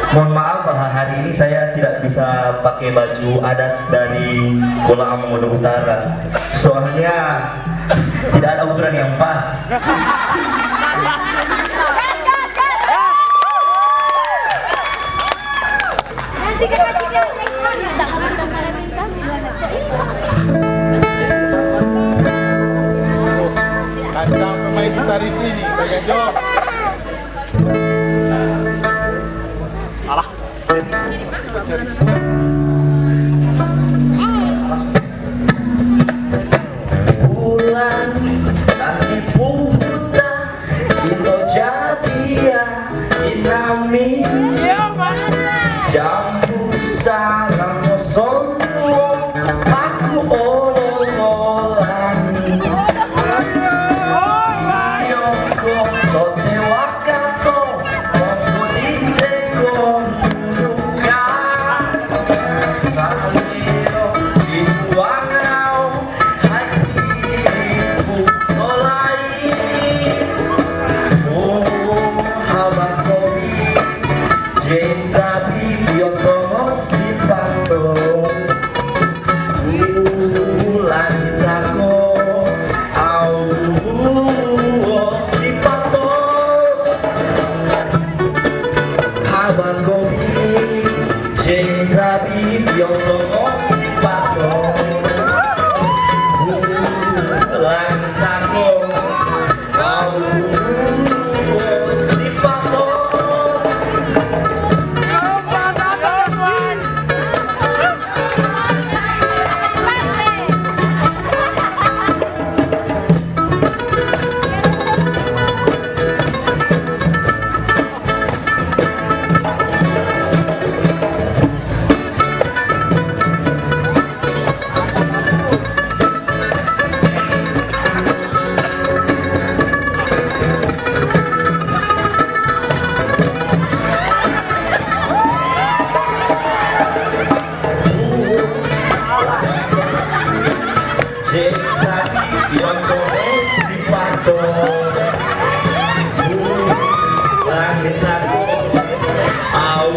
Mohon maaf hari ini saya tidak bisa pakai baju adat dari Pulau Mamuju Utara. Soalnya tidak ada ukuran yang pas. Kancang pemain gitaris ini, Kak Jo. Alah. Bulan langit buta, ilo jadi inami. Jambu sana mosongo, aku ololani. Iyoko tote wakato, komodite konduka. Salero ibuangau, hatiku tolai. Oh, habakobi, cinta bibioto sipato. Langit aku, au sipato. Habakobi, cinta bibioto sipato. Langit aku, au sipato. Cinta bibioto sipato. Langit aku, au